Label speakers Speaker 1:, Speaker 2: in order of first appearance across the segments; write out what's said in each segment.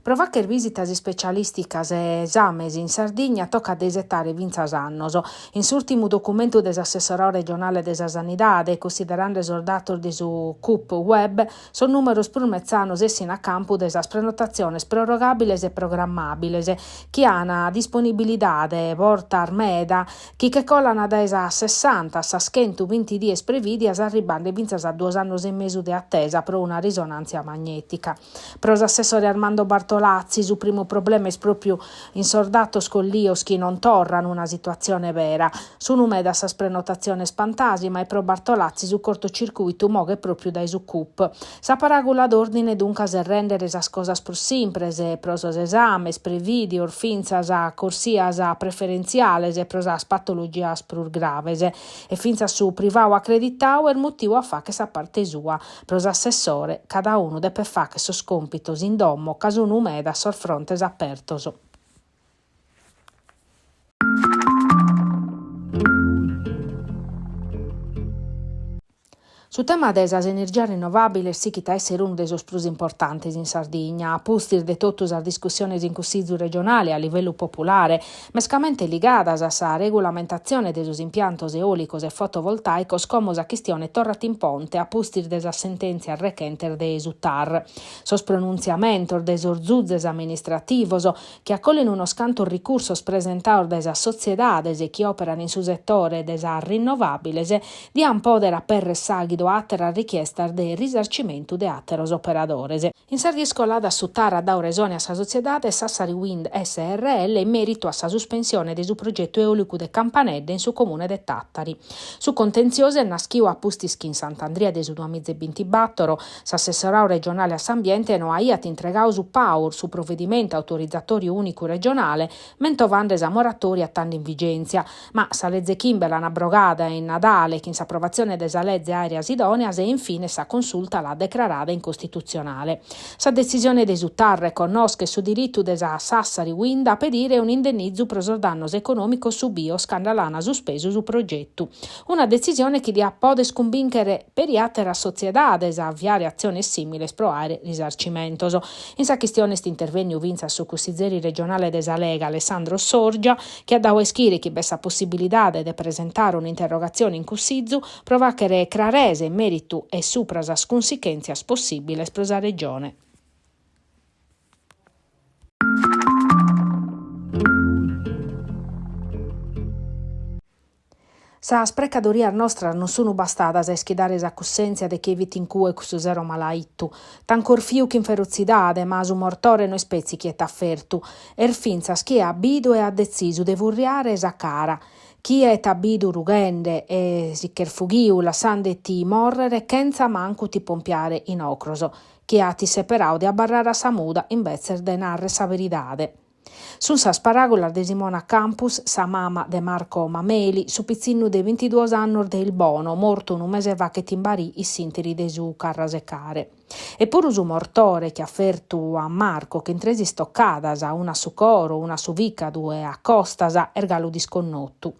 Speaker 1: Provacher visitas specialisticas e esames in Sardigna tocca desettare vinzas annos. In s'ultimu documentu des assessorau regionale de sa sanidade, considerando esordator di su CUP web, son numeros prumezzanos essin a campu de sas prenotazione prorogabiles e programmabiles, chi ana disponibilidade portar meda, chi che collana da esa 60 a 120 dies previdias arribando vinzas a 2 annos e mesu de attesa pro una risonanza magnetica. Pros assessore Armando Bartolazzi, su primo problema è proprio insordato scollios chi non torrano una situazione vera. Su nume da sas prenotazione fantasima e pro Bartolazzi su cortocircuito moghe proprio dai su CUP. Sa paragula d'ordine dunque se rendere sas cosas pro simprese, pro sos esames, previdi, orfinzas a corsias a preferenziales e pro sas patologias pro graves. E finza su privau accreditau er motivo a fa che sa parte sua. Pros assessore, cada uno deve fa che sos compitos in domo, caso nume da sos frontes apertos. Su tema de sas energias rinnovabiles sichit a essere uno de sos prus importantes in Sardigna, a pustir de totus as discussiones in Consiglio regionale a livello popolare, mescamente ligadas a sa regolamentazione de sos impiantos eolicos e fotovoltaicos como sa chistione torrat in ponte a pustir de sa sentenzia rechenter de su TAR. Sos pronunziamentos de sos giudzes amministrativos che accollen uno scanto ricursos presentados de sas sociedades e chi operan in su settore de sas rinnovabiles dian podere per saghido attera richiesta de risarcimento de atteros operadores. In sa riscolada su TAR a dau resone a sa sociedade Sassari Wind SRL in merito a sa sospensione de su progetto eolico de Campanedde in su comune de Tattari. Su contenzioso naschiu a Pustischi in Sant'Andria de su 2024, s'assessorau regionale a s'ambiente no aiat intregau su PAUR su provvedimento autorizzatorio unico regionale, mentovande sa moratoria tanto in vigenza, ma sa legge Kimber abrogada in Nadale che in s'approvazione de sa legge aereas idoneas e infine sa consulta la declarata incostituzionale. Sa decisione de su TAR riconosce su diritto de sa Sassari Wind a pedire un indennizzo pro sos dannos economicos subio scandalana suspeso su progetto. Una decisione che dia podes convincere periatera sociedades a avviare azioni simili pro aree risarcimentos. In sa questione st'intervegno vinza su consigliere regionale de sa Lega Alessandro Sorgia, che ha dato eschire chi bessa possibilità de presentare un'interrogazione in Consiglio provachere crarese in merito e supra sas conseguenzias possibiles pro sa regione. Sa sprecadoria nostra non sono bastadas a schidare sa cossenza de che vit in cue su zero malaittu, tancor fiu che inferozidade, ma su mortore noi spezzi chi è affertu, finza chi ha abido e ha deciso de vurriare sa cara. Chi è abido rugende e siccher fughiu lassande ti morrere chenza manco ti pompiare in ocroso, chi ha ti separau de abbarrare a sa muda in bezzer de narre sa veridade. Sun sa sparagola de Simona Campus, sa mama de Marco Mameli, su pizzinnu de 22 anni del Bono, morto un mese va che timbarì i sintiri de su carrasecare. E pure su mortore che affertu a Marco che intresi stoccadas, una su coro, una su vicadu e a costasa, ergalu disconnottu.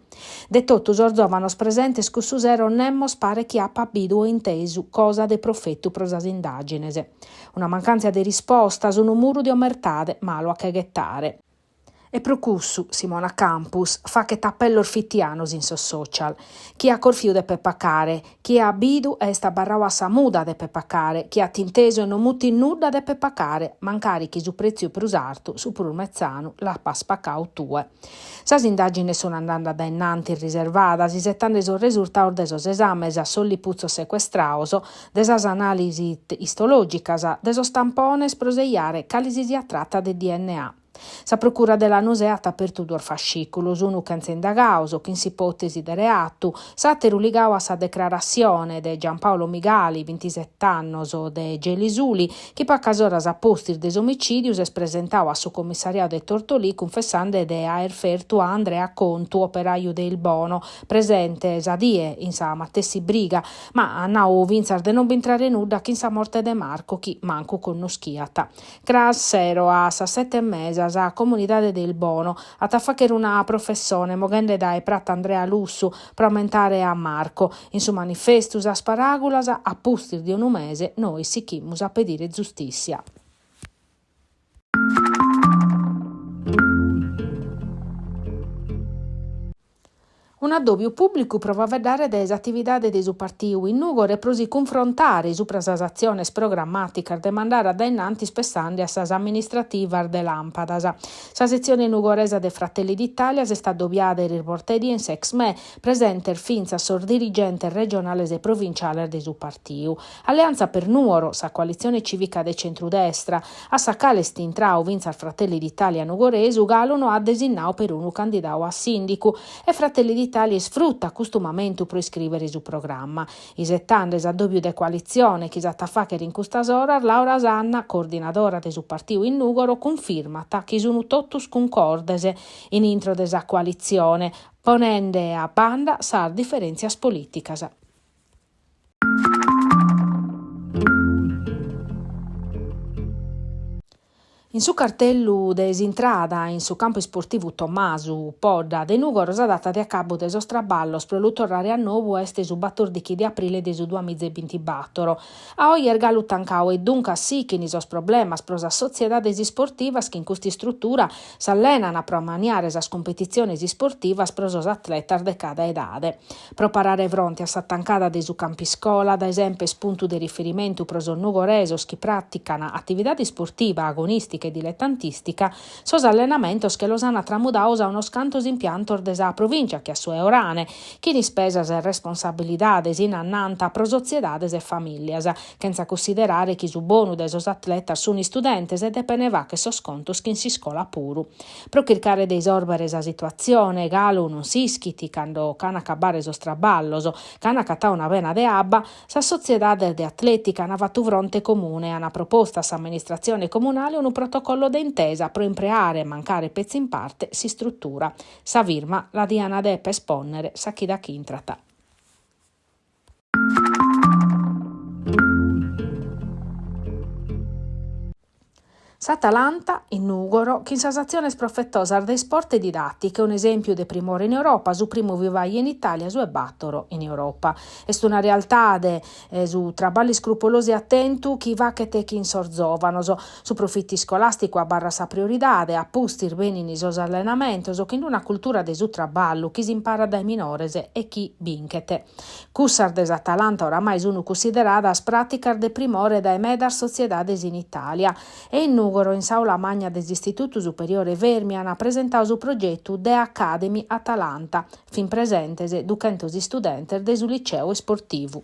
Speaker 1: De tottu sorzovanos presentes cu su zero nemmos pare chi ha pabidu o intesu cosa de profettu prosas indaginese. Una mancanza di risposta su un muro di omertade malo a che gettare. E procussu, Simona Campus, fa che tappello orfittianos in sos social. Chi ha corfiu de peppacare, chi ha abidu est barrau a sa muda de peppacare, chi ha tinteso e non muti nudda de peppacare, mancari chi su prezio prusartu, su pur mezzanu, la paspacau tue. Sas indagini sono andando da innanti riservadas, isettande sos resultados de sos esames a sollipuzzo sequestraoso, de sas analisi istologicas, de sos tampones proseiare cali si sia tratta de DNA. Sa procura della Nuse ha aperto due fasciculos, unu che indagaus, che in ipotesi de reatu, s'atteru ligau a sa declarazione de Giampaolo Migali, 27 annos, de Gelisuli, che pa casoras a postir des omicidius es presentau a su commissariato de Tortolì confessande de aer fertu a Andrea Contu, operaio del Bono, presente sadie in sa mattessi briga, ma annau vinzar de non bintrare nudda che in sa morte de Marco, chi manco connoschiata. Crassero a sa 7 mesi a comunidade del Bono, a taffacher una professione, mogende dai prat Andrea Lussu, pro aumentare a Marco. In su manifestus a sparagulas, a pustir di un mese, noi si chimus a pedire giustizia. Un addobbio pubblico prova a vedere delle attività dei su partiu in Nugor e prosi confrontare su pras azioni programmatiche de mandare addennanti spessandi a sas amministrativa de Lampadas. Sa sezione nugoresa de Fratelli d'Italia si sta addobbiata e riportedi in sexme, presente finza sor dirigente regionale e provinciale de su partiu. Alleanza per Nuoro, sa coalizione civica de centrodestra, a sa Calestin Trau vinza al Fratelli d'Italia nugoresu, Galuno ha designato per uno candidato a sindico e Fratelli d'Italia sfrutta questo momento per iscrivere su programma. I settandes a doppio de coalizione chi s'attafacher in questa ora, Laura Sanna, coordinadora de su partito in Nugoro, confermata che sono totus concordese in intro desa coalizione, ponendo a banda sar differenzias politicas. In su cartello desintrada in su campo sportivo Tommaso Podda de Nugoro sa data di a cabo de sostraballos pro l'utorrare a nuovo este su 14 di aprile de su 2024. A oier galu tancao e dunque sì che ni sos problemas pro sa sociedades sportivas che in questa struttura s'allenano pro maniare sas competizioni sportivas pro sos atletas de cada edade. Pro parare fronte a sa tancada de su campi scola, da esempio spunto di riferimento pro sos nugoresos che praticano attività sportiva agonistiche e dilettantistica, sos allenamentos che los hanno tramudados a unos cantos impiantos de sa provincia che a sue orane, che ni spesas e responsabilidades in annanta pro sociedades e familias, senza considerare chi su bonu de sos atletas sono studentes e depeneva che sos contos che in si scola puru. Pro cercare de isorbere sa situazione, Galu non si ischiti quando cana acabare sos traballos, cana catà una vena de abba, sa sociedade de atletica ha fatto fronte comune, hanno proposta a sa amministrazione comunale un protocollo d'intesa pro impreare e mancare pezzi in parte si struttura. Sa firma la Diana Deppe esponnere sa chi da chi intrata. S'Atalanta in Nugoro, che in sensazione profettosa dei sport e didattiche, un esempio di primore in Europa, su primo vivai in Italia, su e battoro in Europa. È una realtà su traballi scrupolosi e attenti chi va che te chi insorzovano, su profitti scolastico a barra sa priorità, a pustir bene in isos allenamento, che in una cultura de su traballo, chi si impara dai minores e chi binchete. Cussar des Atalanta oramai sono considerata as praticar de primore dai medar sociedades in Italia e in Nugoro in Saula Magna dell'Istituto Superiore Vermi hanno presentato su progetto The Academy Atalanta, fin presentese ducentosi studenti del liceo sportivo.